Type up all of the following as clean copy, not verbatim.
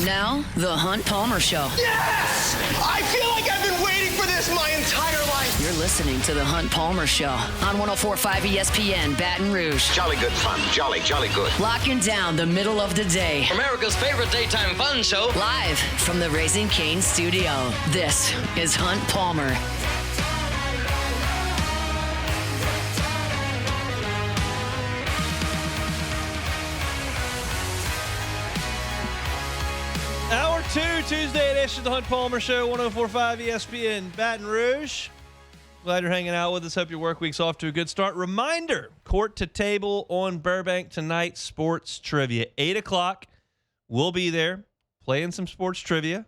Now, The Hunt Palmer Show. Yes! I feel like I've been waiting for this my entire life. You're listening to The Hunt Palmer Show on 104.5 ESPN Baton Rouge. Jolly good fun. Jolly good. Locking down the middle of the day. America's favorite daytime fun show. Live from the Raising Cane studio. This is Hunt Palmer. Hour 2, Tuesday edition of the Hunt Palmer Show, 104.5 ESPN Baton Rouge. Glad you're hanging out with us. Hope your work week's off to a good start. Reminder, Court to Table on Burbank tonight, sports trivia. 8 o'clock, we'll be there playing some sports trivia.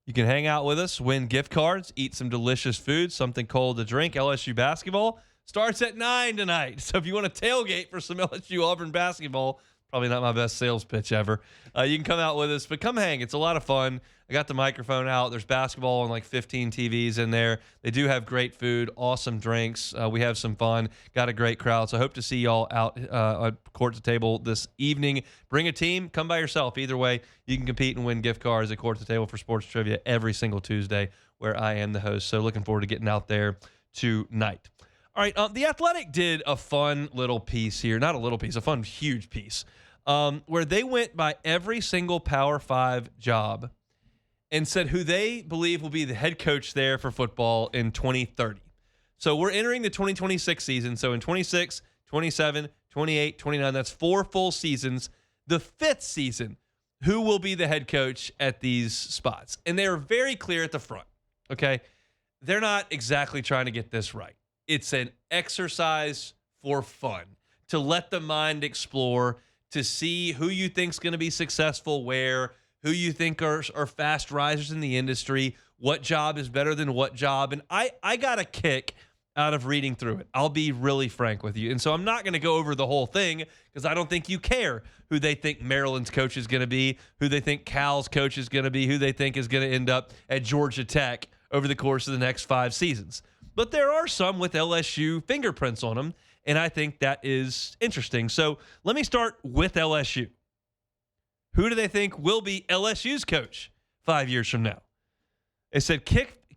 You can hang out with us, win gift cards, eat some delicious food, something cold to drink. LSU basketball starts at 9 tonight. So if you want to tailgate for some LSU Auburn basketball, probably not my best sales pitch ever. You can come out with us, but come hang. It's a lot of fun. I got the microphone out. There's basketball on like 15 TVs in there. They do have great food, awesome drinks. We have some fun. Got a great crowd. So I hope to see y'all out on Court to Table this evening. Bring a team. Come by yourself. Either way, you can compete and win gift cards at Court to Table for sports trivia every single Tuesday where I am the host. So looking forward to getting out there tonight. All right, The Athletic did a fun little piece here. Not a little piece, a fun, huge piece. Where they went by every single Power 5 job and said who they believe will be the head coach there for football in 2030. So we're entering the 2026 season. So in 26, 27, 28, 29, that's 4 full seasons. The 5th season, who will be the head coach at these spots? And they are very clear at the front, okay? They're not exactly trying to get this right. It's an exercise for fun, to let the mind explore, to see who you think is going to be successful where, who you think are fast risers in the industry, what job is better than what job. And I got a kick out of reading through it. I'll be really frank with you. And so I'm not going to go over the whole thing because I don't think you care who they think Maryland's coach is going to be, who they think Cal's coach is going to be, who they think is going to end up at Georgia Tech over the course of the next 5 seasons. But there are some with LSU fingerprints on them, and I think that is interesting. So let me start with LSU. Who do they think will be LSU's coach 5 years from now? It said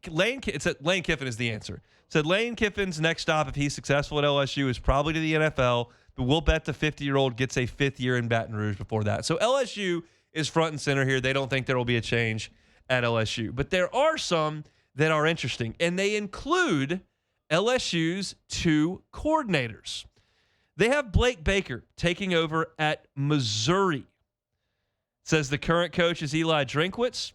Lane Kiffin is the answer. It said Lane Kiffin's next stop, if he's successful at LSU, is probably to the NFL, but we'll bet the 50-year-old gets a 5th year in Baton Rouge before that. So LSU is front and center here. They don't think there will be a change at LSU. But there are some that are interesting, and they include LSU's 2 coordinators. They have Blake Baker taking over at Missouri. Says the current coach is Eli Drinkwitz.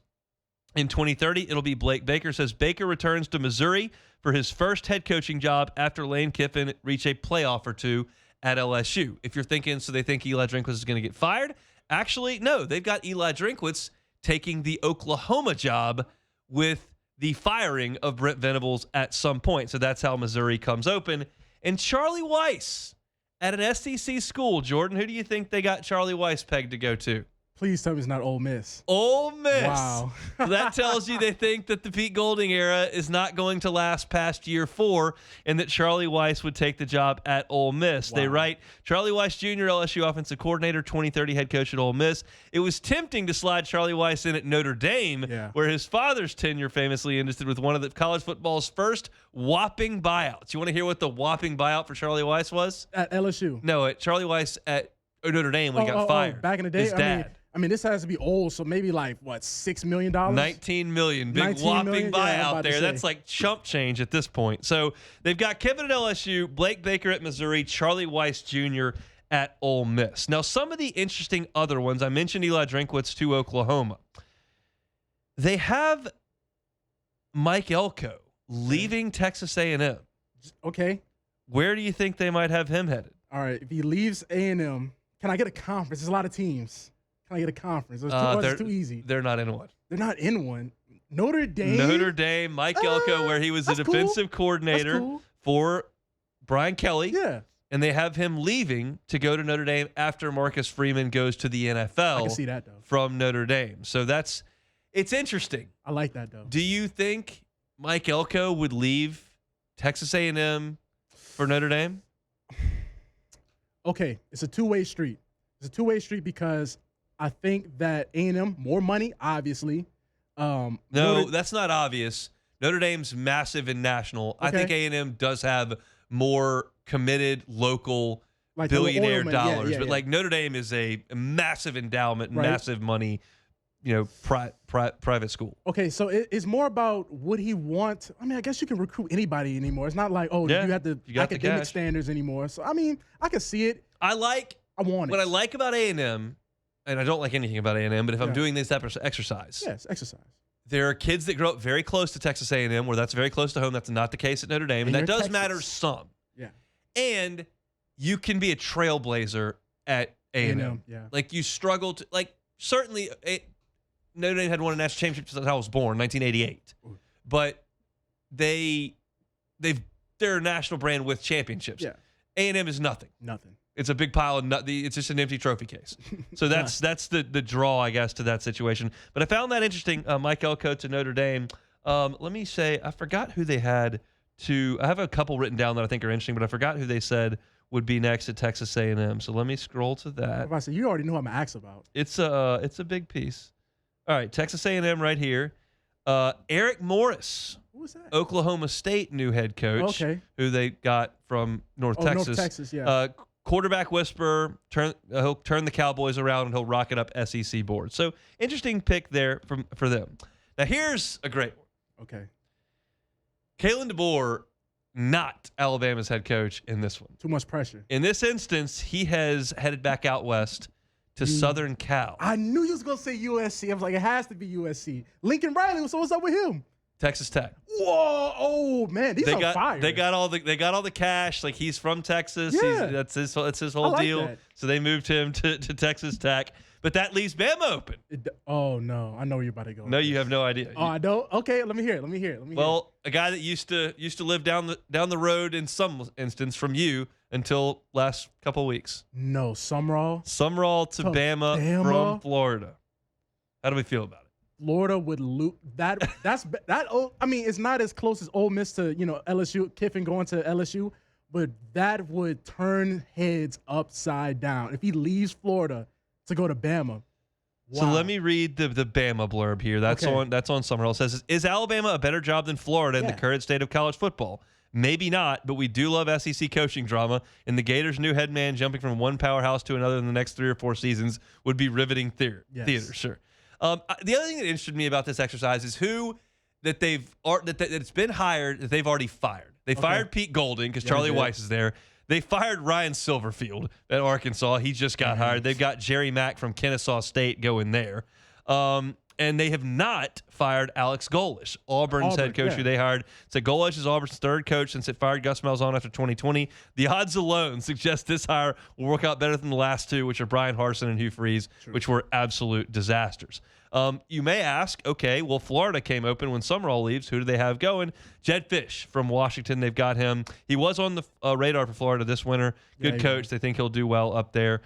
In 2030, it'll be Blake Baker. Says Baker returns to Missouri for his first head coaching job after Lane Kiffin reached a playoff or 2 at LSU. If you're thinking, so they think Eli Drinkwitz is going to get fired? Actually, no. They've got Eli Drinkwitz taking the Oklahoma job with the firing of Brent Venables at some point. So that's how Missouri comes open. And Charlie Weiss at an SEC school. Jordan, who do you think they got Charlie Weiss pegged to go to? Please tell me it's not Ole Miss. Ole Miss. Wow. So that tells you they think that the Pete Golding era is not going to last past year 4 and that Charlie Weiss would take the job at Ole Miss. Wow. They write, Charlie Weiss Jr., LSU offensive coordinator, 2030 head coach at Ole Miss. It was tempting to slide Charlie Weiss in at Notre Dame, where his father's tenure famously ended with one of the college football's first whopping buyouts. You want to hear what the whopping buyout for Charlie Weiss was? At LSU. No, at Charlie Weiss at Notre Dame when he got fired. Back in the day? His dad. I mean, this has to be old, so maybe like, what, $6 million? $19 million. Big 19 whopping million? Buyout there. That's like chump change at this point. So they've got Kevin at LSU, Blake Baker at Missouri, Charlie Weiss Jr. at Ole Miss. Now, some of the interesting other ones, I mentioned Eli Drinkwitz to Oklahoma. They have Mike Elko leaving Texas A&M. Okay. Where do you think they might have him headed? All right. If he leaves A&M, can I get a conference? There's a lot of teams. Can I get a conference? It's too easy. They're not in one. They're not in one. Notre Dame, Mike Elko, where he was the defensive coordinator for Brian Kelly. Yeah. And they have him leaving to go to Notre Dame after Marcus Freeman goes to the NFL. I can see that, though. From Notre Dame. So it's interesting. I like that, though. Do you think Mike Elko would leave Texas A&M for Notre Dame? Okay, it's a two-way street. It's a two-way street because I think that A&M, more money, obviously. No, that's not obvious. Notre Dame's massive and national. I think A&M does have more committed local billionaire dollars, but Notre Dame is a massive endowment, massive money, private school. Okay, so it's more about would he want? I mean, I guess you can recruit anybody anymore. It's not like you have the academic standards anymore. So I mean, I can see it. I want it. What I like about A&M, and I don't like anything about A&M, but if I'm doing this type of exercise, exercise. There are kids that grow up very close to Texas A&M, where that's very close to home. That's not the case at Notre Dame, and that does matter some. Yeah, and you can be a trailblazer at A&M. Yeah, you struggle to certainly. Notre Dame had won a national championship since I was born, 1988. But they're a national brand with championships. Yeah. A&M is nothing. Nothing. It's a big pile of it's just an empty trophy case. So that's the draw, I guess, to that situation. But I found that interesting. Mike Elko to Notre Dame. Let me say, I forgot who they had to. I have a couple written down that I think are interesting, but I forgot who they said would be next at Texas A&M. So let me scroll to that. I said, you already know what I'm going to ask about. It's a big piece. All right, Texas A&M right here. Eric Morris, who was that? Oklahoma State new head coach, who they got from North Texas. North Texas, yeah. Quarterback whisperer. He'll turn the Cowboys around and he'll rocket up SEC board. So interesting pick there for them. Now here's a great one. Okay. Kalen DeBoer, not Alabama's head coach in this one. Too much pressure. In this instance, he has headed back out west to Southern Cal. I knew you was going to say USC. I was like, it has to be USC. Lincoln Riley, so what's up with him? Texas Tech. Whoa! Oh man, these are fire. They got all the cash. He's from Texas. Yeah. That's his whole deal. That. So they moved him to Texas Tech. But that leaves Bama open. Oh no, I know where you're about to go. No, you have no idea. Oh, I don't. Okay, let me hear it. Well, a guy that used to live down the road in some instance from you until last couple of weeks. No, Sumrall to Bama from Florida. How do we feel about it? Florida would lose that. I mean, it's not as close as Ole Miss to LSU. Kiffin going to LSU, but that would turn heads upside down if he leaves Florida to go to Bama. Wow. So let me read the Bama blurb here. That's on Summerall. It says, is Alabama a better job than Florida in the current state of college football? Maybe not, but we do love SEC coaching drama, and the Gators' new head man jumping from one powerhouse to another in the next 3 or 4 seasons would be riveting theater. Sure. The other thing that interested me about this exercise is who that it's been hired that they've already fired. They fired Pete Golding because Charlie Weiss is there. They fired Ryan Silverfield at Arkansas. He just got hired. They've got Jerry Mack from Kennesaw State going there. And they have not fired Alex Golesh, Auburn's head coach, who they hired. So Golesh is Auburn's third coach since it fired Gus Malzahn after 2020. The odds alone suggest this hire will work out better than the last two, which are Brian Harsin and Hugh Freeze, which were absolute disasters. You may ask, okay, well, Florida came open when Summerall leaves. Who do they have going? Jed Fish from Washington. They've got him. He was on the radar for Florida this winter. Good coach. They think he'll do well up there.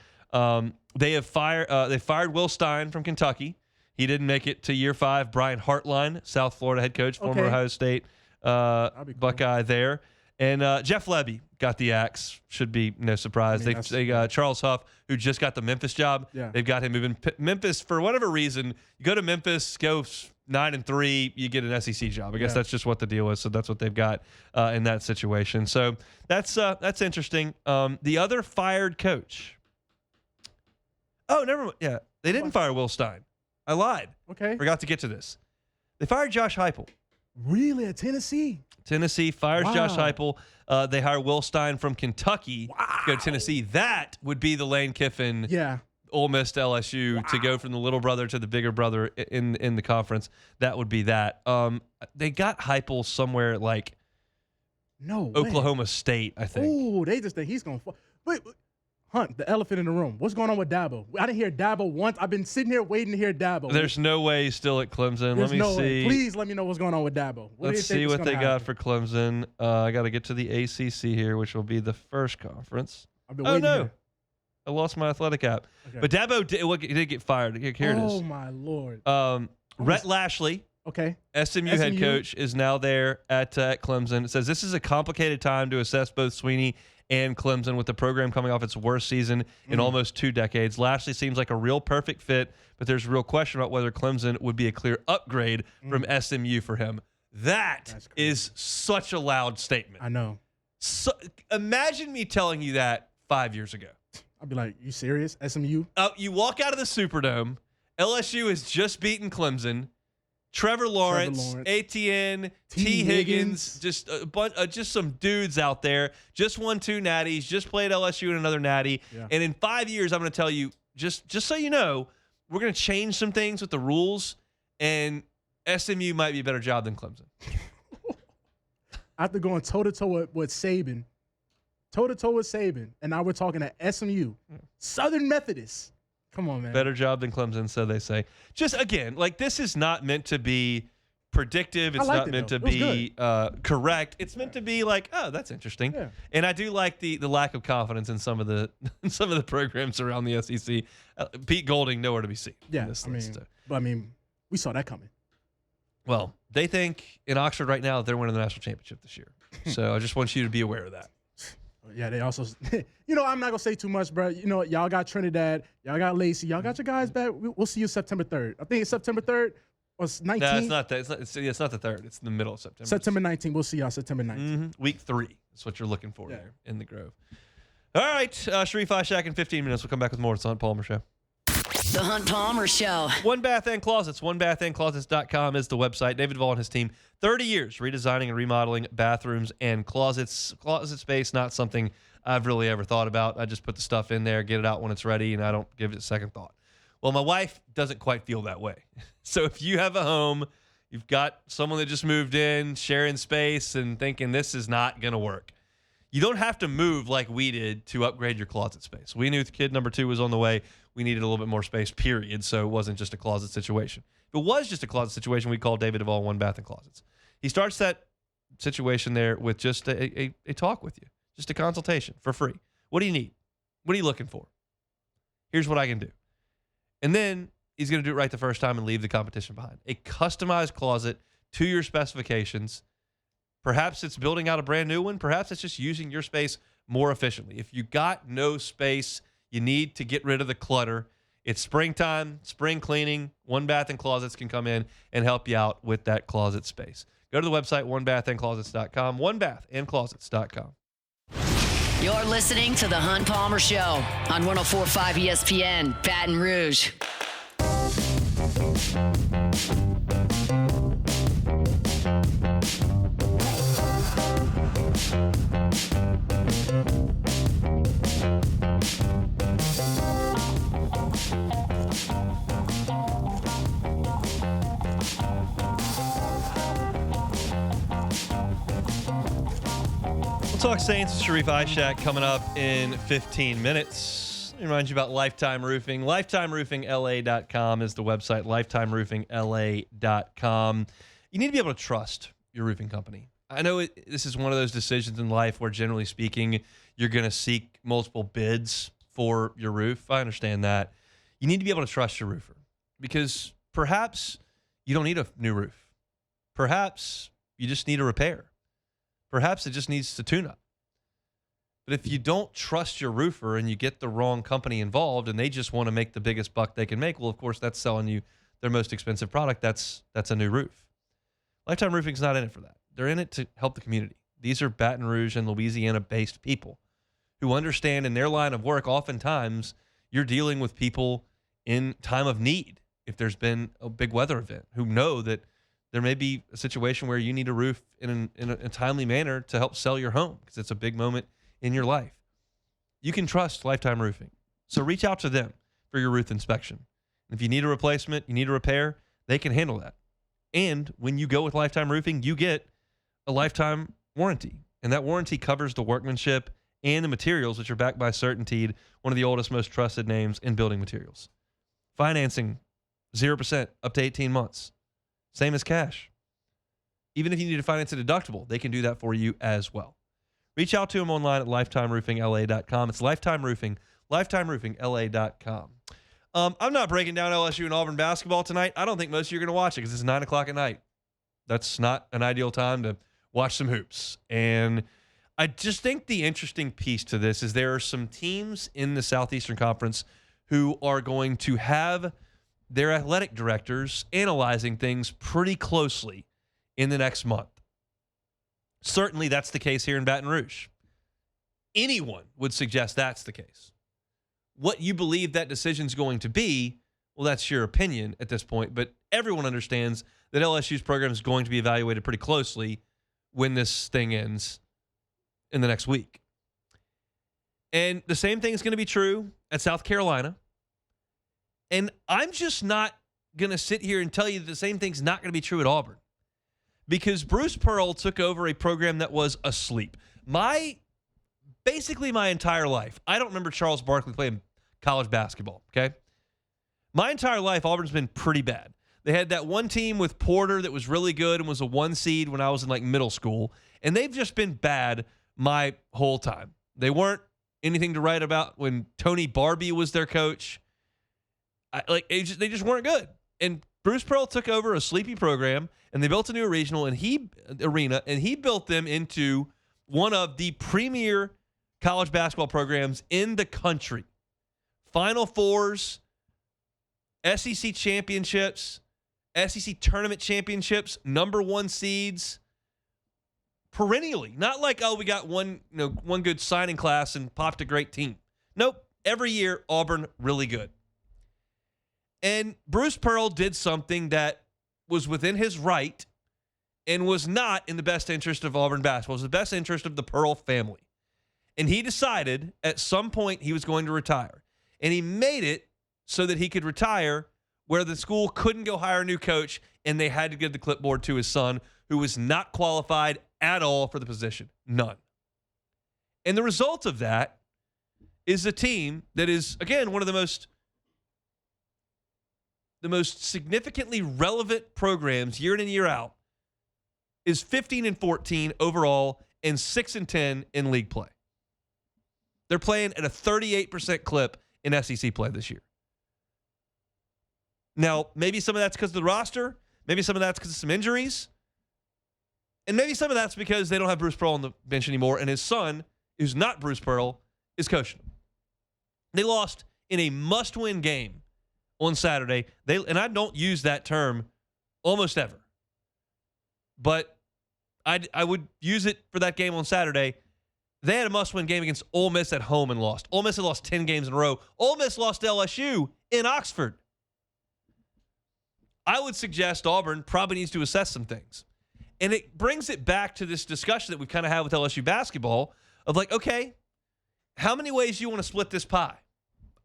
They fired Will Stein from Kentucky. He didn't make it to year 5. Brian Hartline, South Florida head coach, former Ohio State Buckeye there. And Jeff Lebby got the axe. Should be no surprise. They got Charles Huff, who just got the Memphis job. Yeah. They've got him moving. Memphis, for whatever reason, you go to Memphis, go 9-3, you get an SEC job. I guess that's just what the deal is. So that's what they've got in that situation. So that's interesting. The other fired coach. Oh, never mind. Yeah, they didn't fire Will Stein. I lied. Okay. Forgot to get to this. They fired Josh Heupel. Really? At Tennessee? Tennessee fires Josh Heupel. They hire Will Stein from Kentucky to go to Tennessee. That would be the Lane Kiffin, Ole Miss to LSU to go from the little brother to the bigger brother in the conference. That would be that. They got Heupel somewhere like Oklahoma State, I think. Oh, they just think he's going to – wait. Hunt, the elephant in the room. What's going on with Dabo? I didn't hear Dabo once. I've been sitting here waiting to hear Dabo. There's no way he's still at Clemson. Let me see. Please let me know what's going on with Dabo. Let's see what they got for Clemson. I got to get to the ACC here, which will be the first conference. Oh, no. I lost my athletic app. Okay. But Dabo did get fired. Here it is. Oh, my Lord. Rhett Lashley Okay. SMU head coach is now there at Clemson. It says this is a complicated time to assess both Sweeney and Clemson with the program coming off its worst season in almost 2 decades. Lashley seems like a real perfect fit, but there's a real question about whether Clemson would be a clear upgrade from SMU for him. That is such a loud statement. I know. So, imagine me telling you that 5 years ago. I'd be like, you serious? SMU? You walk out of the Superdome. LSU has just beaten Clemson. Trevor Lawrence, Etienne, T. Higgins, just a bunch, just some dudes out there. Just won 2 natties. Just played LSU in another natty. Yeah. And in 5 years, I'm going to tell you, just so you know, we're going to change some things with the rules, and SMU might be a better job than Clemson. After going toe-to-toe with Saban, and now we're talking at SMU, Southern Methodist. Come on, man. Better job than Clemson, so they say. Just, again, like, this is not meant to be predictive. It's not meant to be correct. It's meant to be like, oh, that's interesting. Yeah. And I do like the lack of confidence in some of the programs around the SEC. Pete Golding, nowhere to be seen. Yeah, but we saw that coming. Well, they think in Oxford right now they're winning the national championship this year. So I just want you to be aware of that. Yeah, they also, I'm not going to say too much, bro. Y'all got Trinidad. Y'all got Lacey. Y'all got your guys back. We'll see you September 3rd. I think it's September 3rd or 19th. No, it's not that. It's not the 3rd. It's in the middle of September. September 19th. We'll see y'all September 19th. Mm-hmm. Week 3. That's what you're looking for there in the Grove. All right. Sharief, Ishaq in 15 minutes. We'll come back with more. It's the Hunt Palmer Show. The Hunt Palmer Show. One Bath and Closets. OneBathAndClosets.com is the website. David Duvall and his team, 30 years redesigning and remodeling bathrooms and closets. Closet space, not something I've really ever thought about. I just put the stuff in there, get it out when it's ready, and I don't give it a second thought. Well, my wife doesn't quite feel that way. So if you have a home, you've got someone that just moved in, sharing space, and thinking this is not going to work, you don't have to move like we did to upgrade your closet space. We knew kid number 2 was on the way. We needed a little bit more space, period. So it wasn't just a closet situation. If it was just a closet situation, we'd call David Duvall One Bath and Closets. He starts that situation there with just a talk with you, just a consultation for free. What do you need? What are you looking for? Here's what I can do. And then he's going to do it right the first time and leave the competition behind. A customized closet to your specifications. Perhaps it's building out a brand new one. Perhaps it's just using your space more efficiently. If you got no space, you need to get rid of the clutter. It's springtime, spring cleaning. One Bath and Closets can come in and help you out with that closet space. Go to the website, onebathandclosets.com, onebathandclosets.com. You're listening to The Hunt Palmer Show on 104.5 ESPN, Baton Rouge. Talk Saints with Sharief Ishaq coming up in 15 minutes. Let me remind you about Lifetime Roofing. LifetimeRoofingLA.com is the website, LifetimeRoofingLA.com. You need to be able to trust your roofing company. I know this is one of those decisions in life where, generally speaking, you're going to seek multiple bids for your roof. I understand that. You need to be able to trust your roofer because perhaps you don't need a new roof. Perhaps you just need a repair. Perhaps it just needs to tune up. But if you don't trust your roofer and you get the wrong company involved and they just want to make the biggest buck they can make, well, of course, that's selling you their most expensive product. That's a new roof. Lifetime Roofing's not in it for that. They're in it to help the community. These are Baton Rouge and Louisiana-based people who understand in their line of work, oftentimes you're dealing with people in time of need. If there's been a big weather event, who know that there may be a situation where you need a roof in a timely manner to help sell your home because it's a big moment in your life. You can trust Lifetime Roofing. So reach out to them for your roof inspection. If you need a replacement, you need a repair, they can handle that. And when you go with Lifetime Roofing, you get a lifetime warranty. And that warranty covers the workmanship and the materials, which are backed by CertainTeed, one of the oldest, most trusted names in building materials. Financing, 0% up to 18 months. Same as cash. Even if you need to finance a deductible, they can do that for you as well. Reach out to them online at LifetimeRoofingLA.com. It's Lifetime Roofing, LifetimeRoofingLA.com. I'm not breaking down LSU and Auburn basketball tonight. I don't think most of you are going to watch it because it's 9 o'clock at night. That's not an ideal time to watch some hoops. And I just think the interesting piece to this is there are some teams in the Southeastern Conference who are going to have their athletic directors analyzing things pretty closely in the next month. Certainly that's the case here in Baton Rouge. Anyone would suggest that's the case. What you believe that decision's going to be, well, that's your opinion at this point, but everyone understands that LSU's program is going to be evaluated pretty closely when this thing ends in the next week. And the same thing is going to be true at South Carolina. And I'm just not going to sit here and tell you that the same thing's not going to be true at Auburn. Because Bruce Pearl took over a program that was asleep. Basically my entire life, I don't remember Charles Barkley playing college basketball, okay? My entire life, Auburn's been pretty bad. They had that one team with Porter that was really good and was a 1 seed when I was in like middle school, and they've just been bad my whole time. They weren't anything to write about when Tony Barbie was their coach. They just weren't good. And Bruce Pearl took over a sleepy program, and they built a new regional arena, and he built them into one of the premier college basketball programs in the country. Final Fours, SEC championships, SEC tournament championships, number 1 seeds, perennially. Not like, we got one good signing class and popped a great team. Nope. Every year, Auburn really good. And Bruce Pearl did something that was within his right and was not in the best interest of Auburn basketball. It was the best interest of the Pearl family. And he decided at some point he was going to retire. And he made it so that he could retire where the school couldn't go hire a new coach and they had to give the clipboard to his son, who was not qualified at all for the position. None. And the result of that is a team that is, again, one of the most significantly relevant programs year in and year out, is 15-14 overall and 6-10 in league play. They're playing at a 38% clip in SEC play this year. Now, maybe some of that's because of the roster. Maybe some of that's because of some injuries. And maybe some of that's because they don't have Bruce Pearl on the bench anymore, and his son, who's not Bruce Pearl, is coaching them. They lost in a must-win game on Saturday. And I don't use that term almost ever. But I would use it for that game on Saturday. They had a must-win game against Ole Miss at home and lost. Ole Miss had lost 10 games in a row. Ole Miss lost to LSU in Oxford. I would suggest Auburn probably needs to assess some things. And it brings it back to this discussion that we've kind of had with LSU basketball of like, okay, how many ways do you want to split this pie?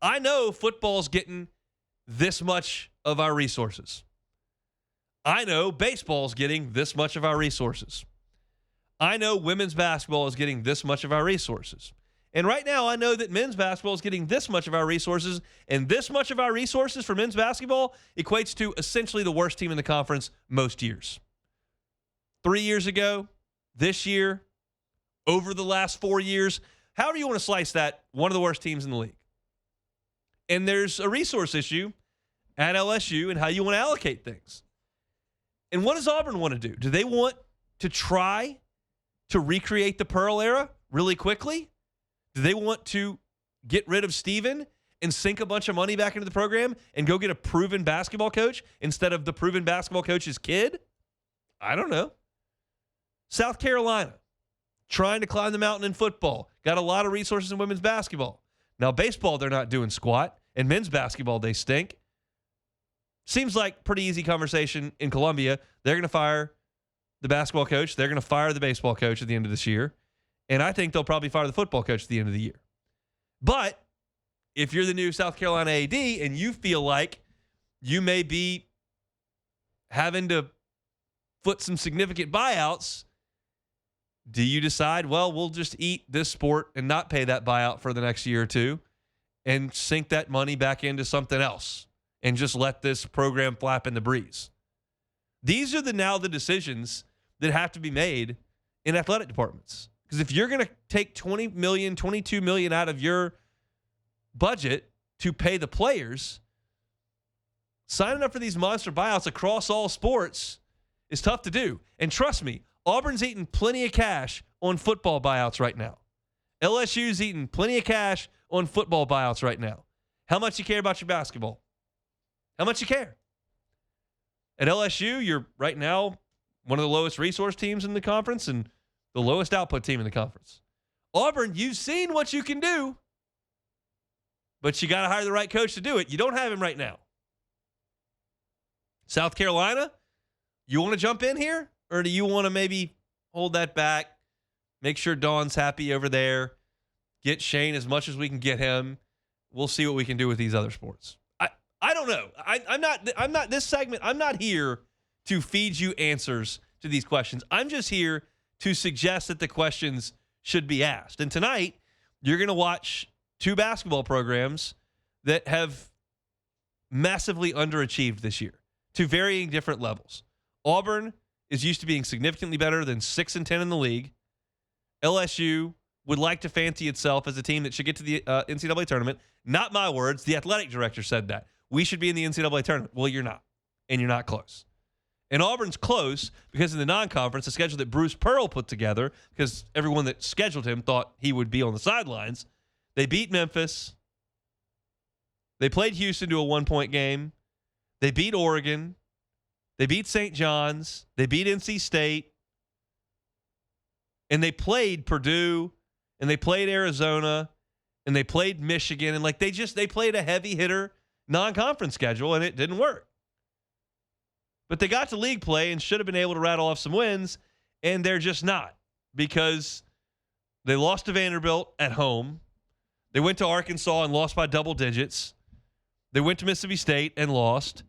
I know football's getting this much of our resources. I know baseball's getting this much of our resources. I know women's basketball is getting this much of our resources. And right now, I know that men's basketball is getting this much of our resources, and this much of our resources for men's basketball equates to essentially the worst team in the conference most years. 3 years ago, this year, over the last 4 years, however you want to slice that, one of the worst teams in the league. And there's a resource issue at LSU and how you want to allocate things. And what does Auburn want to do? Do they want to try to recreate the Pearl era really quickly? Do they want to get rid of Steven and sink a bunch of money back into the program and go get a proven basketball coach instead of the proven basketball coach's kid? I don't know. South Carolina, trying to climb the mountain in football. Got a lot of resources in women's basketball. Now, baseball, they're not doing squat. And men's basketball, they stink. Seems like pretty easy conversation in Columbia. They're going to fire the basketball coach. They're going to fire the baseball coach at the end of this year. And I think they'll probably fire the football coach at the end of the year. But if you're the new South Carolina AD and you feel like you may be having to foot some significant buyouts, do you decide, well, we'll just eat this sport and not pay that buyout for the next year or two and sink that money back into something else and just let this program flap in the breeze? These are the decisions that have to be made in athletic departments. Because if you're going to take $20 million, $22 million out of your budget to pay the players, signing up for these monster buyouts across all sports is tough to do. And trust me, Auburn's eating plenty of cash on football buyouts right now. LSU's eating plenty of cash on football buyouts right now. How much you care about your basketball? How much you care? At LSU, you're right now one of the lowest resource teams in the conference and the lowest output team in the conference. Auburn, you've seen what you can do, but you got to hire the right coach to do it. You don't have him right now. South Carolina, you want to jump in here? Or do you want to maybe hold that back, make sure Dawn's happy over there, get Shane as much as we can get him? We'll see what we can do with these other sports. I don't know. I'm not this segment. I'm not here to feed you answers to these questions. I'm just here to suggest that the questions should be asked. And tonight, you're going to watch two basketball programs that have massively underachieved this year to varying different levels. Auburn is used to being significantly better than 6-10 in the league. LSU would like to fancy itself as a team that should get to the NCAA tournament. Not my words. The athletic director said that. We should be in the NCAA tournament. Well, you're not, and you're not close. And Auburn's close because in the non-conference, the schedule that Bruce Pearl put together, because everyone that scheduled him thought he would be on the sidelines, they beat Memphis. They played Houston to a 1-point game. They beat Oregon. They beat St. John's. They beat NC State. And they played Purdue, and they played Arizona, and they played Michigan. And like they played a heavy hitter non-conference schedule, and it didn't work. But they got to league play and should have been able to rattle off some wins, and they're just not because they lost to Vanderbilt at home. They went to Arkansas and lost by double digits. They went to Mississippi State and lost.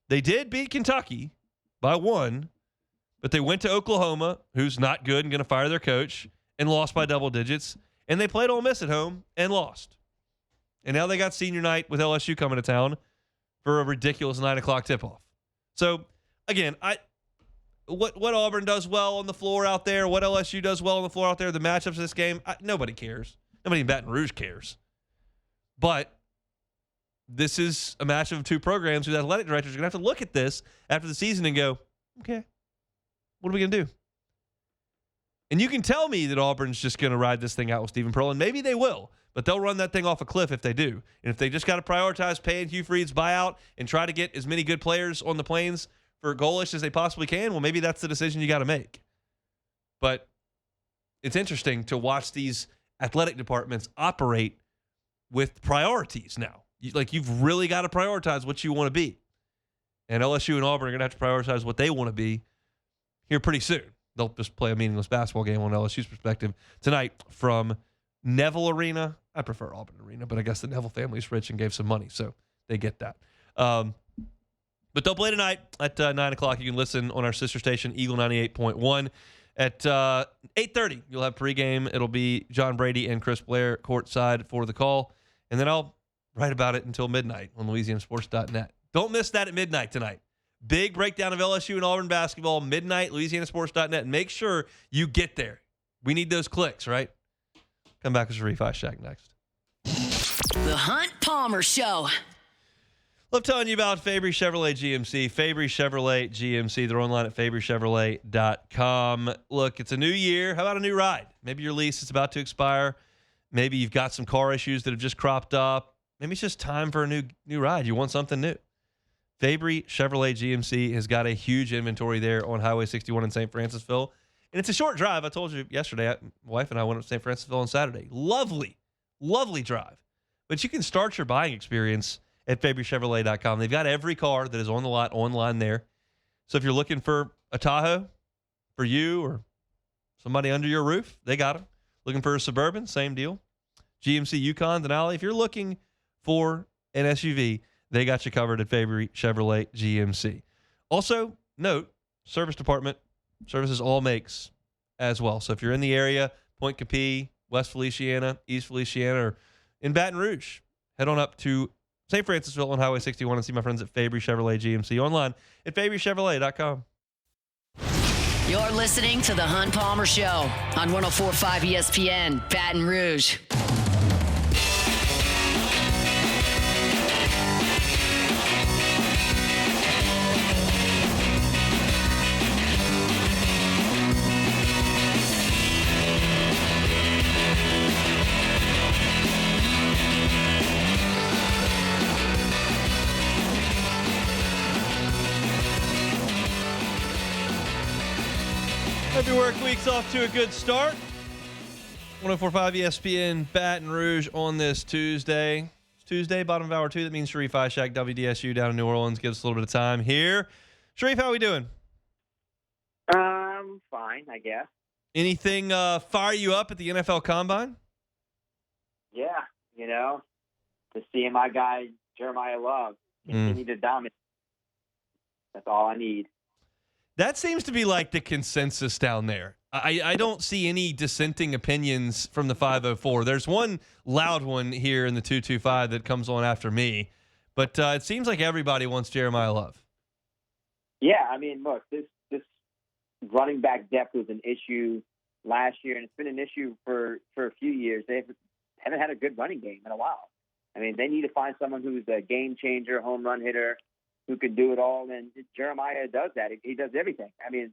They did beat Kentucky by 1, but they went to Oklahoma, who's not good and going to fire their coach, and lost by double digits. And they played Ole Miss at home and lost. And now they got senior night with LSU coming to town for a ridiculous 9 o'clock tip-off. So, again, what Auburn does well on the floor out there, what LSU does well on the floor out there, the matchups of this game, nobody cares. Nobody in Baton Rouge cares. But this is a matchup of two programs whose athletic directors are going to have to look at this after the season and go, okay, what are we going to do? And you can tell me that Auburn's just going to ride this thing out with Stephen Pearl, and maybe they will, but they'll run that thing off a cliff if they do. And if they just got to prioritize paying Hugh Freed's buyout and try to get as many good players on the Plains for goalish as they possibly can, well, maybe that's the decision you got to make. But it's interesting to watch these athletic departments operate with priorities now. You've really got to prioritize what you want to be. And LSU and Auburn are going to have to prioritize what they want to be here pretty soon. They'll just play a meaningless basketball game on LSU's perspective tonight from Neville Arena. I prefer Auburn Arena, but I guess the Neville family's rich and gave some money, so they get that. But they'll play tonight at 9 o'clock. You can listen on our sister station, Eagle 98.1. At 8:30, you'll have pregame. It'll be John Brady and Chris Blair courtside for the call. And then I'll write about it until midnight on LouisianaSports.net. Don't miss that at midnight tonight. Big breakdown of LSU and Auburn basketball, midnight, LouisianaSports.net. Make sure you get there. We need those clicks, right? Come back with Sharief, Ishaq next. The Hunt Palmer Show. Love telling you about Fabry Chevrolet GMC. Fabry Chevrolet GMC. They're online at FabryChevrolet.com. Look, it's a new year. How about a new ride? Maybe your lease is about to expire. Maybe you've got some car issues that have just cropped up. Maybe it's just time for a new ride. You want something new. Fabry Chevrolet GMC has got a huge inventory there on Highway 61 in St. Francisville. And it's a short drive. I told you yesterday, my wife and I went up to St. Francisville on Saturday. Lovely, lovely drive. But you can start your buying experience at FabryChevrolet.com. They've got every car that is on the lot online there. So if you're looking for a Tahoe for you or somebody under your roof, they got them. Looking for a Suburban, same deal. GMC Yukon, Denali. If you're looking for an SUV, they got you covered at Fabry Chevrolet GMC. Also, note, service department services all makes as well. So if you're in the area, Point Capee, West Feliciana, East Feliciana, or in Baton Rouge, head on up to St. Francisville on Highway 61 and see my friends at Fabry Chevrolet GMC online at FabryChevrolet.com. You're listening to The Hunt Palmer Show on 104.5 ESPN, Baton Rouge. Hope your work week's off to a good start. 104.5 ESPN Baton Rouge on this Tuesday. It's Tuesday, bottom of hour 2. That means Sharief, Ishaq, WDSU down in New Orleans. Give us a little bit of time here. Sharief, how are we doing? Fine, I guess. Anything fire you up at the NFL Combine? Yeah, to see my guy Jeremiah Love continue to dominate. That's all I need. That seems to be like the consensus down there. I don't see any dissenting opinions from the 504. There's one loud one here in the 225 that comes on after me, but it seems like everybody wants Jeremiah Love. Yeah, I mean, look, this running back depth was an issue last year, and it's been an issue for a few years. They haven't had a good running game in a while. I mean, they need to find someone who's a game changer, home run hitter, who can do it all, and Jeremiah does that. He does everything. I mean,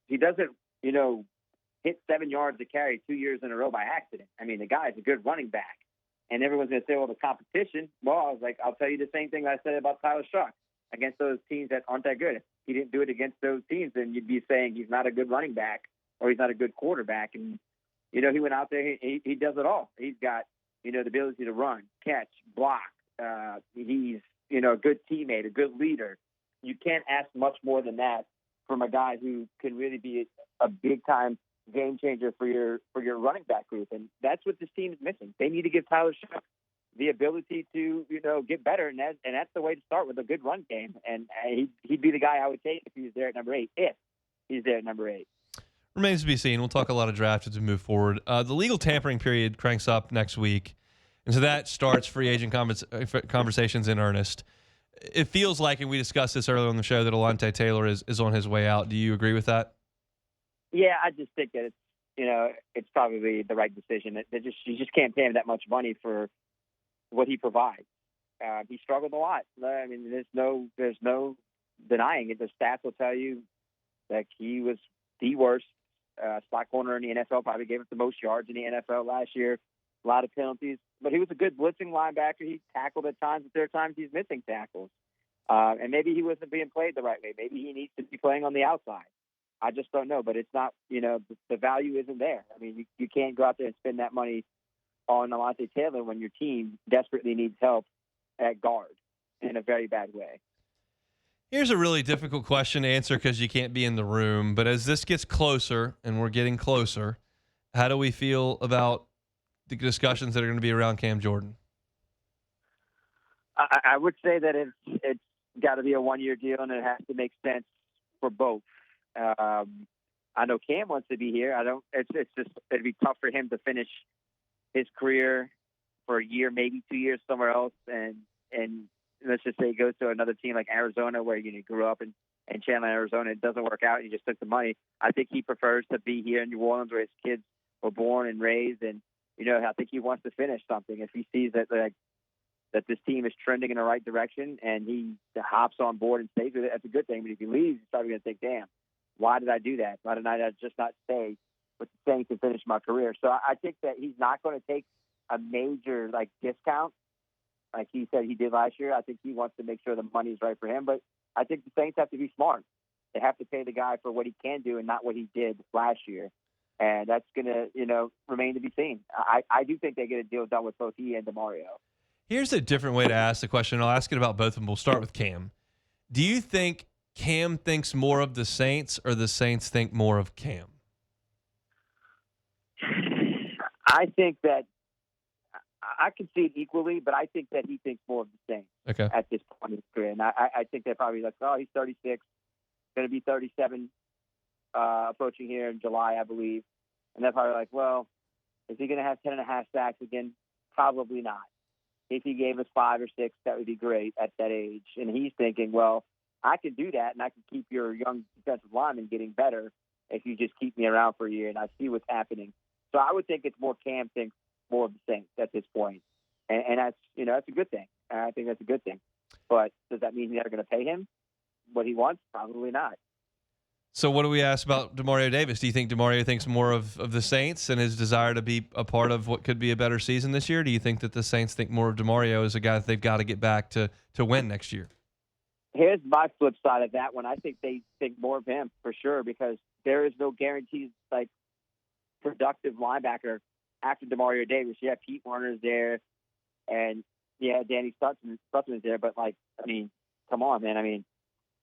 he doesn't, hit 7 yards to carry 2 years in a row by accident. I mean, the guy's a good running back, and everyone's going to say, well, the competition. Well, I was like, I'll tell you the same thing I said about Tyler Shuck against those teams that aren't that good. If he didn't do it against those teams, then you'd be saying he's not a good running back or he's not a good quarterback. And, he went out there, he does it all. He's got, the ability to run, catch, block. He's, a good teammate, a good leader. You can't ask much more than that from a guy who can really be a big-time game changer for your running back group. And that's what this team is missing. They need to give Tyler Shuck the ability to, get better. And that's the way to start, with a good run game. And he'd be the guy I would take if he was there at number 8, if he's there at number 8. Remains to be seen. We'll talk a lot of draft as we move forward. The legal tampering period cranks up next week, and so that starts free agent conversations in earnest. It feels like, and we discussed this earlier on the show, that Alontae Taylor is on his way out. Do you agree with that? Yeah, I just think that it's probably the right decision. You just can't pay him that much money for what he provides. He struggled a lot. I mean, there's no denying it. The stats will tell you that he was the worst slot corner in the NFL. Probably gave up the most yards in the NFL last year. A lot of penalties, but he was a good blitzing linebacker. He tackled at times, but there are times he's missing tackles. And maybe he wasn't being played the right way. Maybe he needs to be playing on the outside. I just don't know, but it's not, the value isn't there. I mean, you can't go out there and spend that money on Alontae Taylor when your team desperately needs help at guard in a very bad way. Here's a really difficult question to answer because you can't be in the room, but as this gets closer, and we're getting closer, how do we feel about the discussions that are going to be around Cam Jordan? I would say that it's got to be a one-year deal, and it has to make sense for both. I know Cam wants to be here. It'd be tough for him to finish his career for a year, maybe 2 years somewhere else, and let's just say he goes to another team like Arizona, where he grew up in Chandler, Arizona. It doesn't work out, and he just took the money. I think he prefers to be here in New Orleans, where his kids were born and raised, and I think he wants to finish something. If he sees that this team is trending in the right direction and he hops on board and stays with it, that's a good thing. But if he leaves, he's probably going to think, damn, why did I do that? Why did I just not stay with the Saints and finish my career? So I think that he's not going to take a major discount like he said he did last year. I think he wants to make sure the money's right for him. But I think the Saints have to be smart. They have to pay the guy for what he can do and not what he did last year. And that's going to, remain to be seen. I do think they get a deal done with both he and DeMario. Here's a different way to ask the question. I'll ask it about both of them. We'll start with Cam. Do you think Cam thinks more of the Saints, or the Saints think more of Cam? I think that I can see it equally, but I think that he thinks more of the Saints at this point in his career. And I think they're probably like, oh, he's 36, going to be 37, approaching here in July, I believe. And they're probably like, well, is he going to have 10.5 sacks again? Probably not. If he gave us 5 or 6, that would be great at that age. And he's thinking, well, I can do that, and I can keep your young defensive lineman getting better if you just keep me around for a year, and I see what's happening. So I would think it's more Cam thinks more of the Saints at this point. And that's, that's a good thing. I think that's a good thing. But does that mean they're going to pay him what he wants? Probably not. So what do we ask about DeMario Davis? Do you think DeMario thinks more of the Saints and his desire to be a part of what could be a better season this year? Do you think that the Saints think more of DeMario as a guy that they've got to get back to win next year? Here's my flip side of that one. I think they think more of him for sure because there is no guaranteed like productive linebacker after Demario Davis. Yeah, Pete Warner's there, and yeah, Danny Sutton is there. But like, I mean, come on, man. I mean,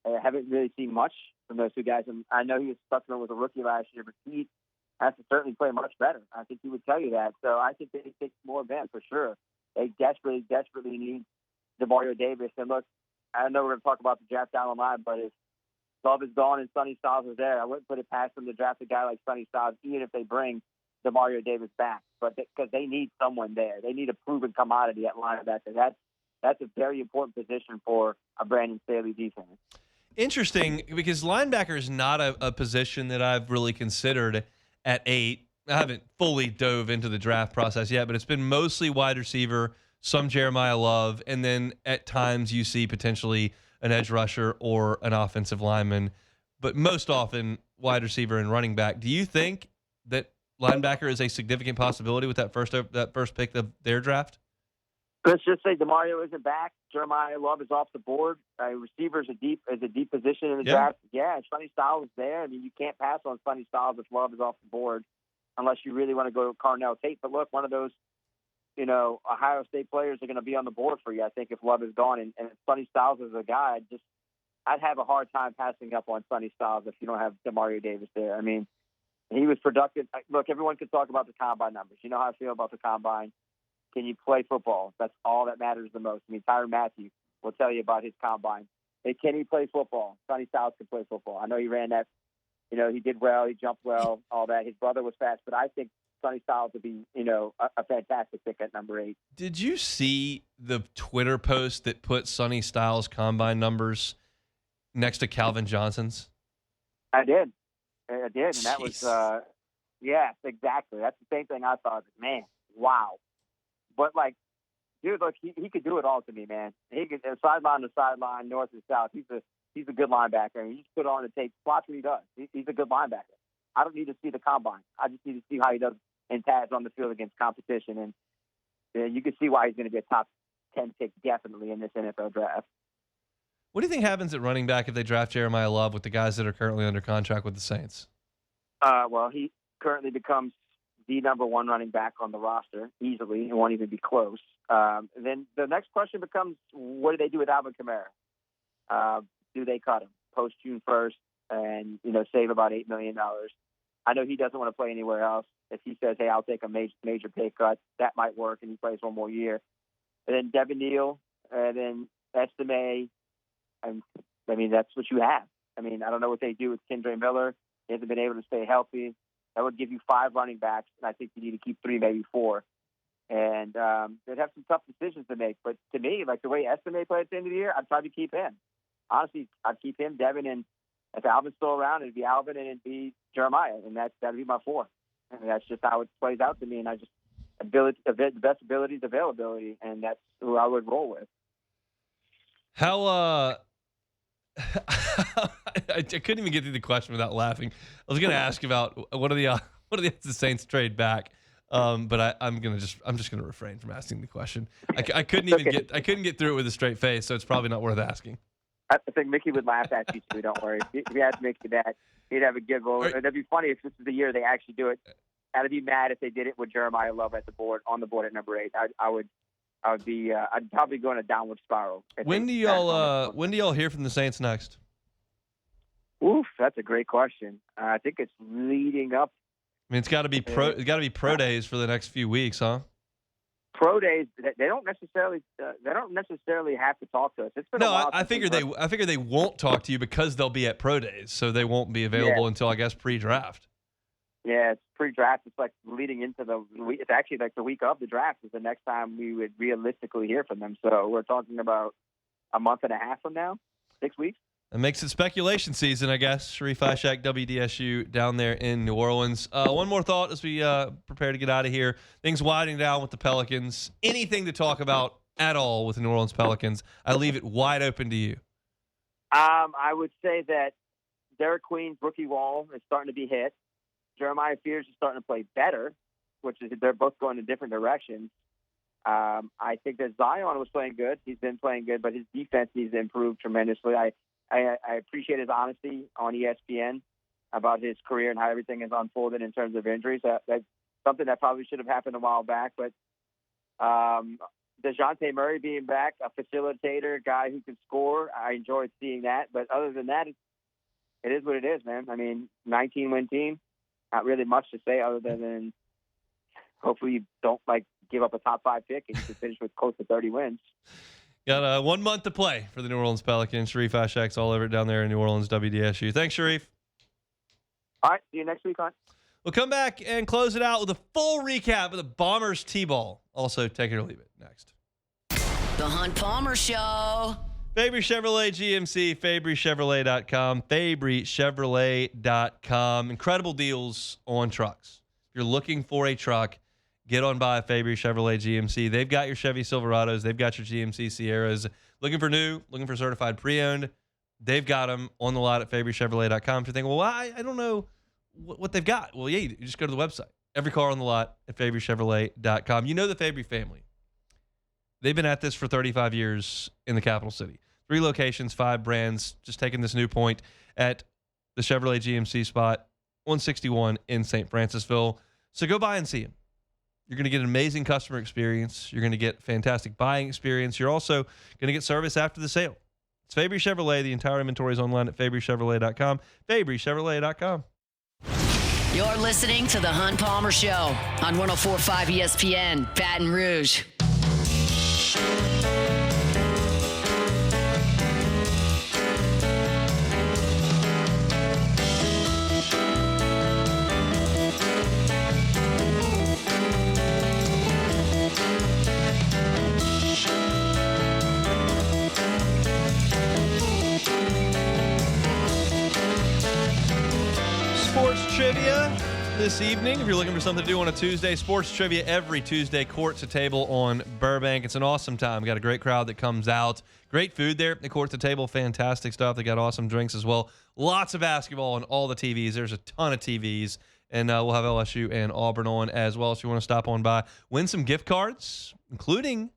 I haven't really seen much from those two guys. And I know Sutton was a rookie last year, but Pete has to certainly play much better. I think he would tell you that. So I think they think more of him for sure. They desperately need Demario Davis. And look, I know we're going to talk about the draft down the line, but if Love is gone and Sonny Styles is there, I wouldn't put it past them to draft a guy like Sonny Styles, even if they bring Demario Davis back. But because they need someone there, they need a proven commodity at linebacker. That's a very important position for a Brandon Staley defense. Interesting, because linebacker is not a position that I've really considered at 8. I haven't fully dove into the draft process yet, but it's been mostly wide receiver, some Jeremiah Love, and then at times you see potentially an edge rusher or an offensive lineman, but most often wide receiver and running back. Do you think that linebacker is a significant possibility with that first pick of their draft? Let's just say Demario isn't back. Jeremiah Love is off the board. Receiver is a deep position in the draft. Yeah, Sonny Styles is there. I mean, you can't pass on Sonny Styles if Love is off the board unless you really want to go to Carnell Tate. But look, one of those, Ohio State players are going to be on the board for you, I think, if Love is gone. And if Sonny Styles is a guy, I'd have a hard time passing up on Sonny Styles if you don't have Demario Davis there. I mean, he was productive. Look, everyone can talk about the combine numbers. You know how I feel about the combine. Can you play football? That's all that matters the most. I mean, Tyrann Mathieu will tell you about his combine. Hey, can he play football? Sonny Styles can play football. I know he ran that. He did well. He jumped well, all that. His brother was fast, but I think Sonny Styles would be, a fantastic pick at number 8. Did you see the Twitter post that put Sonny Styles' combine numbers next to Calvin Johnson's? I did. And that was, yes, exactly. That's the same thing I thought. Man, wow. But, like, dude, look, he could do it all to me, man. He could sideline to sideline, north and south. He's a good linebacker. I mean, you just put on the tape, watch what he does. He's a good linebacker. I don't need to see the combine. I just need to see how he does in pads on the field against competition. And you can see why he's going to be a top 10 pick definitely in this NFL draft. What do you think happens at running back if they draft Jeremiah Love with the guys that are currently under contract with the Saints? Well, he currently becomes the number 1 running back on the roster easily. It won't even be close. Then the next question becomes, what do they do with Alvin Kamara? Do they cut him post June 1st and, save about $8 million? I know he doesn't want to play anywhere else. If he says, hey, I'll take a major pay cut, that might work, and he plays one more year. And then Devin Neal, and then Estime. And, I mean, that's what you have. I mean, I don't know what they do with Kendre Miller. He hasn't been able to stay healthy. That would give you 5 running backs, and I think you need to keep 3, maybe 4. And they'd have some tough decisions to make. But to me, like the way Estime played at the end of the year, I'd try to keep him. Honestly, I'd keep him, Devin, and if Alvin's still around, it'd be Alvin and it'd be Jeremiah, and that'd be my 4. I mean, that's just how it plays out to me, and the best ability is availability, and that's who I would roll with. How I couldn't even get through the question without laughing. I was going to ask about what are the Saints trade back, but I'm just going to refrain from asking the question. I couldn't even get through it with a straight face, so it's probably not worth asking. I think Mickey would laugh at you too. Don't worry. If you asked Mickey that, he'd have a giggle. Right. It'd be funny if this is the year they actually do it. I'd be mad if they did it with Jeremiah Love on the board at number 8. I'd probably go in a downward spiral. When do y'all hear from the Saints next? Oof, that's a great question. I think it's leading up. I mean, it's got to be pro days for the next few weeks, huh? Pro days, they don't necessarily have to talk to us. It's been a while. I figure they won't talk to you because they'll be at pro days, so they won't be available until I guess pre-draft. Yeah, it's pre-draft. It's like leading into it's actually like the week of the draft is the next time we would realistically hear from them. So we're talking about a month and a half from now, 6 weeks. It makes it speculation season, I guess. Sharief, Ishaq, WDSU down there in New Orleans. One more thought as we prepare to get out of here. Things winding down with the Pelicans. Anything to talk about at all with the New Orleans Pelicans? I leave it wide open to you. I would say that Derek Queen's rookie wall is starting to be hit. Jeremiah Fears is starting to play better, which is they're both going in different directions. I think that Zion was playing good. He's been playing good, but his defense needs to improve tremendously. I appreciate his honesty on ESPN about his career and how everything has unfolded in terms of injuries. That's something that probably should have happened a while back. But DeJounte Murray being back, a facilitator, guy who can score, I enjoyed seeing that. But other than that, it is what it is, man. I mean, 19-win team, not really much to say other than hopefully you don't give up a top 5 pick and you can finish with close to 30 wins. Got 1 month to play for the New Orleans Pelicans. Sharief Ishaq's all over it down there in New Orleans, WDSU. Thanks, Sharief. All right, see you next week, hon. We'll come back and close it out with a full recap of the Bombers T-ball. Also, take it or leave it next. The Hunt Palmer Show. Fabry Chevrolet GMC, FabryChevrolet.com, FabryChevrolet.com. Incredible deals on trucks. If you're looking for a truck, get on by Fabry Chevrolet GMC. They've got your Chevy Silverados. They've got your GMC Sierras. Looking for new, looking for certified pre-owned. They've got them on the lot at FabryChevrolet.com. If you're thinking, well, I don't know what they've got. Well, yeah, you just go to the website. Every car on the lot at FabryChevrolet.com. You know the Fabry family. They've been at this for 35 years in the capital city. 3 locations, 5 brands, just taking this new point at the Chevrolet GMC spot, 161 in St. Francisville. So go by and see them. You're going to get an amazing customer experience. You're going to get fantastic buying experience. You're also going to get service after the sale. It's Fabry Chevrolet. The entire inventory is online at FabryChevrolet.com, FabryChevrolet.com. You're listening to The Hunt Palmer Show on 104.5 ESPN, Baton Rouge. Sports trivia this evening. If you're looking for something to do on a Tuesday, sports trivia every Tuesday, court to table on Burbank. It's an awesome time. We got a great crowd that comes out. Great food there at court to table. Fantastic stuff. They got awesome drinks as well. Lots of basketball on all the TVs. There's a ton of TVs. And we'll have LSU and Auburn on as well. So if you want to stop on by, win some gift cards, including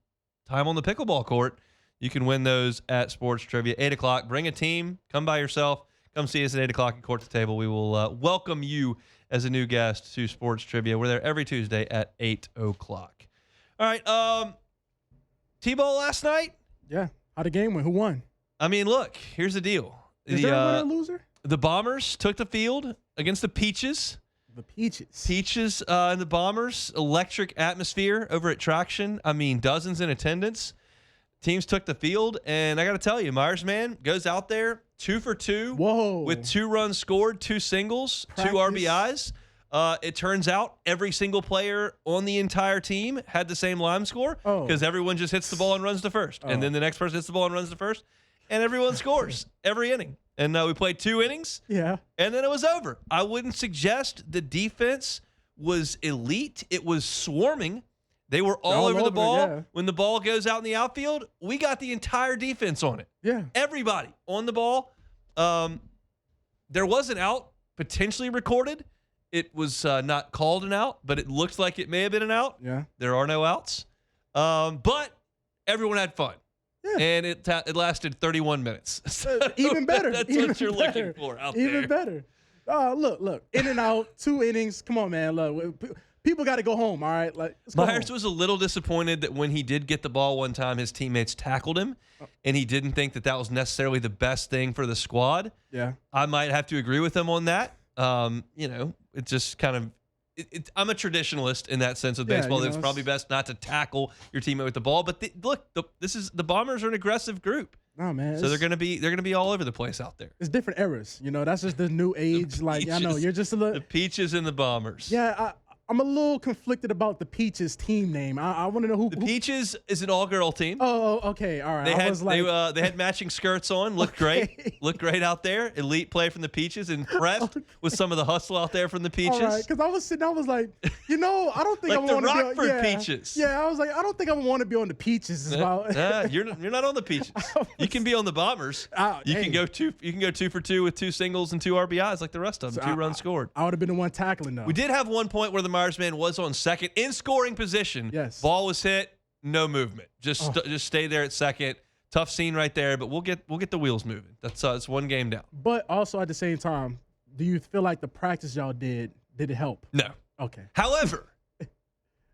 time on the pickleball court. You can win those at sports trivia. 8 o'clock. Bring a team. Come by yourself. Come see us at 8 o'clock at court to table. We will welcome you as a new guest to Sports Trivia. We're there every Tuesday at 8 o'clock. All right. T-ball last night? Yeah. How'd the game went? Who won? I mean, look, here's the deal. Is there a winner or loser? The Bombers took the field against the Peaches. The Peaches. Peaches and the Bombers. Electric atmosphere over at Traction. I mean, dozens in attendance. Teams took the field, and I got to tell you, Myers man goes out there 2 for 2. Whoa. With 2 runs scored, 2 singles, 2 RBIs. It turns out every single player on the entire team had the same line score because everyone just hits the ball and runs to first. And then the next person hits the ball and runs to first, and everyone scores every inning. And we played 2 innings, and then it was over. I wouldn't suggest the defense was elite. It was swarming. They were all over the ball. When the ball goes out in the outfield, we got the entire defense on it. Yeah. Everybody on the ball. There was an out potentially recorded. It was not called an out, but it looks like it may have been an out. Yeah. There are no outs. But everyone had fun. Yeah. And it lasted 31 minutes. So even better. That's even what you're better. looking for out even there. Even better. Look. In and out, 2 innings. Come on, man. Look, people got to go home, all right? Myers was a little disappointed that when he did get the ball one time, his teammates tackled him, and he didn't think that was necessarily the best thing for the squad. Yeah. I might have to agree with him on that. It just kind of I'm a traditionalist in that sense with baseball. It's probably best not to tackle your teammate with the ball. But the Bombers are an aggressive group. Oh man, so they're gonna be all over the place out there. It's different eras, that's just the new age. I know you're just a little. The Peaches and the Bombers. Yeah, I'm a little conflicted about the Peaches team name. I want to know who. The Peaches is an all-girl team. Oh, okay, all right. They had matching skirts on. Looked great. Looked great out there. Elite play from the Peaches. Impressed with some of the hustle out there from the Peaches. All right, because I was sitting, I was like, I don't think like I want to be on Rockford Peaches. Yeah, I was like, I don't think I want to be on the Peaches. You're not on the Peaches. You can be on the Bombers. You can go 2 for 2 with 2 singles and 2 RBIs like the rest of them. 2 runs scored. I would have been the one tackling though. We did have one point where the Myers man was on second in scoring position. Yes. Ball was hit. no movement. Just stay there at second. Tough scene right there, but we'll get the wheels moving. It's one game down. But also at the same time, do you feel like the practice y'all did it help? No. Okay. However,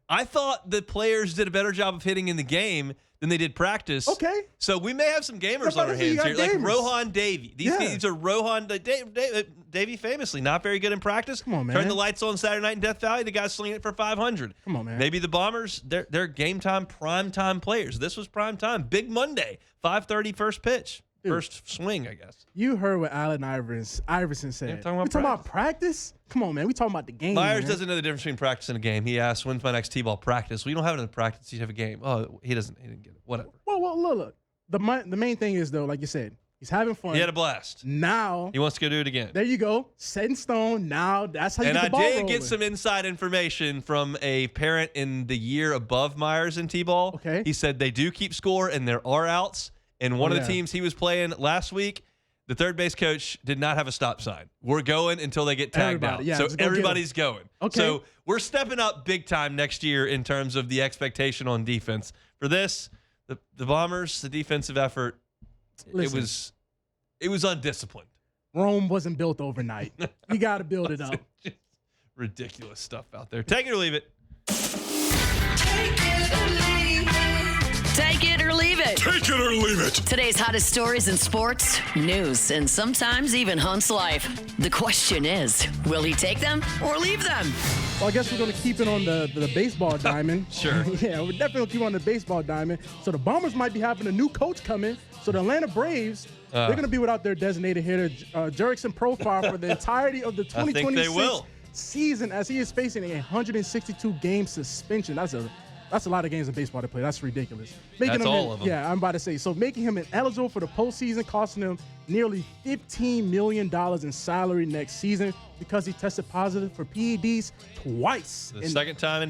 I thought the players did a better job of hitting in the game than they did practice. Okay. So we may have some gamers on our hands here. Like Rohan Davey. These are Rohan Davey famously not very good in practice. Come on, man. Turn the lights on Saturday night in Death Valley. The guy's slinging it for 500. Come on, man. Maybe the Bombers, they're game time, prime time players. This was prime time. Big Monday, 5:30 first pitch. Dude, first swing, I guess. You heard what Allen Iverson said. Yeah, we talking about practice? Come on, man. We talking about the game. Myers man. doesn't know the difference between practice and a game. He asked, "When's my next T-ball practice?" We don't have it in practice. You have a game. Oh, he didn't get it. Whatever. Well, look. The main thing is though, like you said, he's having fun. He had a blast. Now He wants to go do it again. there you go, set in stone. Now that's how you get the ball rolling. Get some inside information from a parent in the year above Myers in T-ball. Okay. He said they do keep score and there are outs. And one of the teams he was playing last week, the third base coach did not have a stop sign. We're going until they get tagged out. Yeah, so everybody's going. Okay. So we're stepping up big time next year in terms of the expectation on defense. For this, the Bombers, the defensive effort, Listen, it was undisciplined. Rome wasn't built overnight. You got to build it up. Just ridiculous stuff out there. Take it or leave it. Take it or leave it. Take it or leave it. Today's hottest stories in sports, news, and sometimes even Hunt's life. The question is, will he take them or leave them? Well, I guess we're going to keep it on the baseball diamond. Sure. Yeah, we're definitely going to keep it on the baseball diamond. So the Bombers might be having a new coach coming. So the Atlanta Braves, they're going to be without their designated hitter, Jurickson Profile, for the entirety of the 2026 season, as he is facing a 162-game suspension. That's a lot of games in baseball to play. That's ridiculous. That's all of them. Yeah, I'm about to say. So making him ineligible for the postseason, costing him nearly $15 million in salary next season because he tested positive for PEDs twice. The second time in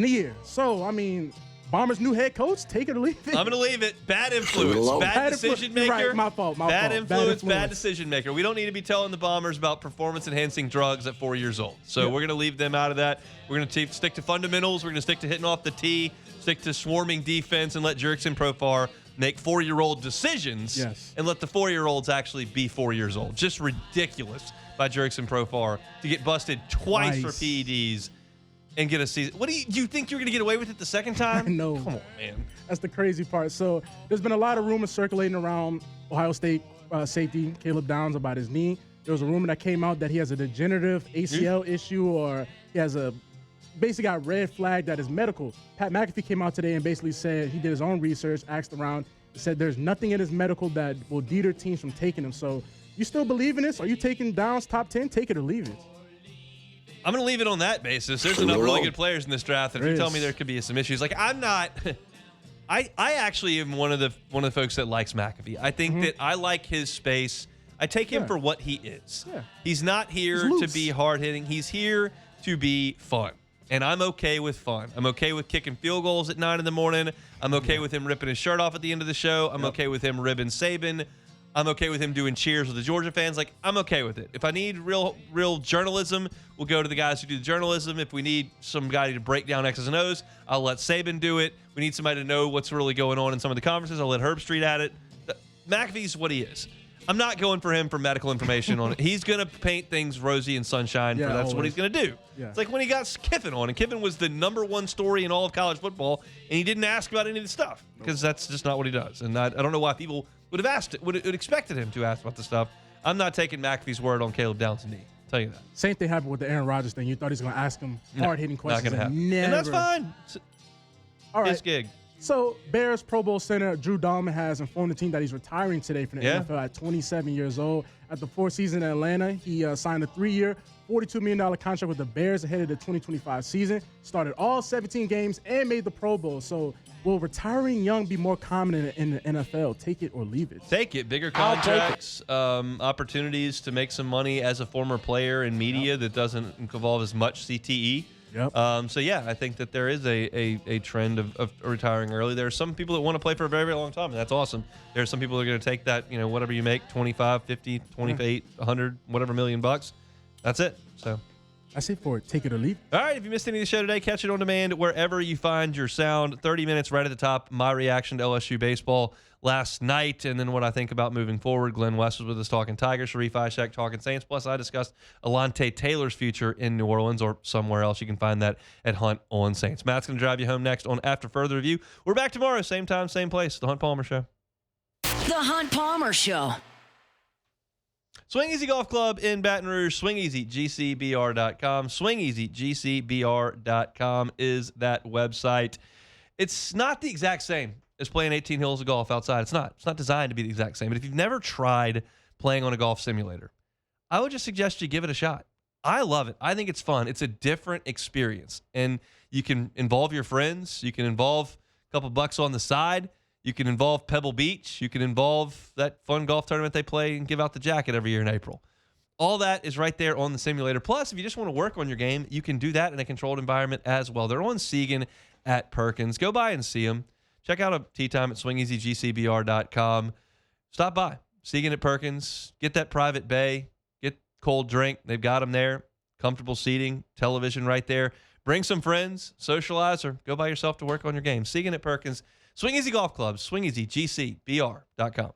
a year. So, I mean, Bombers' new head coach, take it or leave it. I'm going to leave it. Bad influence. Bad decision maker. Right, my fault. Bad influence, bad decision maker. We don't need to be telling the Bombers about performance-enhancing drugs at 4 years old. So we're going to leave them out of that. We're going to stick to fundamentals. We're going to stick to hitting off the tee, stick to swarming defense, and let Jurickson Profar make 4-year-old decisions and let the 4-year-olds actually be 4 years old. Just ridiculous by Jurickson Profar to get busted twice for PEDs and get a season. What do you think you're going to get away with it the second time? No. Come on, man. That's the crazy part. So there's been a lot of rumors circulating around Ohio State safety Caleb Downs about his knee. There was a rumor that came out that he has a degenerative ACL issue, or he has basically got red flagged that is medical. Pat McAfee came out today and basically said he did his own research, asked around, said there's nothing in his medical that will deter teams from taking him. So you still believe in this? Are you taking Downs top 10? Take it or leave it. I'm going to leave it on that basis. There's enough really good players in this draft that if you tell me there could be some issues, like I'm not. I actually am one of the folks that likes McAfee. I think that I like his space. I take him for what he is. Yeah. He's not here to be hard hitting. He's here to be fun. And I'm okay with fun. I'm okay with kicking field goals at 9 in. I'm okay with him ripping his shirt off at the end of the show. I'm okay with him ribbing Saban. I'm okay with him doing cheers with the Georgia fans. Like, I'm okay with it. If I need real journalism, we'll go to the guys who do the journalism. If we need somebody to break down X's and O's, I'll let Saban do it. We need somebody to know what's really going on in some of the conferences. I'll let Herb Street at it. McAfee's what he is. I'm not going for him for medical information on it. He's going to paint things rosy and sunshine. That's always what he's going to do. Yeah. It's like when he got Kiffin on, and Kiffin was the #1 story in all of college football, and he didn't ask about any of the stuff because that's just not what he does. And I don't know why people would have asked it, would expected him to ask about the stuff. I'm not taking McAfee's word on Caleb Downs' knee. I'll tell you that. Same thing happened with the Aaron Rodgers thing. You thought he was going to ask him hard-hitting questions. Not going to happen. Never. And that's fine. All right. His gig. So, Bears Pro Bowl center Drew Dalman has informed the team that he's retiring today from the NFL at 27 years old. After 4 seasons in Atlanta, he signed a 3-year, $42 million contract with the Bears ahead of the 2025 season, started all 17 games, and made the Pro Bowl. So, will retiring young be more common in the NFL? Take it or leave it. Take it. Bigger contracts, opportunities to make some money as a former player in media that doesn't involve as much CTE. Yep. So, yeah, I think that there is a trend of retiring early. There are some people that want to play for a very, very long time, and that's awesome. There are some people that are going to take that, whatever you make, 25, 50, 28, 100, whatever $1 million. That's it. So That's it for Take It or Leave. All right, if you missed any of the show today, catch it on demand wherever you find your sound. 30 minutes right at the top. My reaction to LSU baseball last night, and then what I think about moving forward. Glenn West was with us talking Tigers, Sharief Ishaq talking Saints. Plus, I discussed Alante Taylor's future in New Orleans or somewhere else. You can find that at Hunt on Saints. Matt's going to drive you home next on After Further Review. We're back tomorrow, same time, same place. The Hunt Palmer Show. The Hunt Palmer Show. Swing Easy Golf Club in Baton Rouge. SwingEasyGCBR.com. SwingEasyGCBR.com is that website. It's not the exact same as playing 18 holes of golf outside. It's not. It's not designed to be the exact same. But if you've never tried playing on a golf simulator, I would just suggest you give it a shot. I love it. I think it's fun. It's a different experience. And you can involve your friends. You can involve a couple bucks on the side. You can involve Pebble Beach. You can involve that fun golf tournament they play and give out the jacket every year in April. All that is right there on the simulator. Plus, if you just want to work on your game, you can do that in a controlled environment as well. They're on Segan at Perkins. Go by and see them. Check out a tee time at swingeasygcbr.com. Stop by. Segan at Perkins. Get that private bay. Get cold drink. They've got them there. Comfortable seating. Television right there. Bring some friends. Socialize or go by yourself to work on your game. Segan at Perkins. Swing Easy Golf Club. SwingEasyGCBR.com.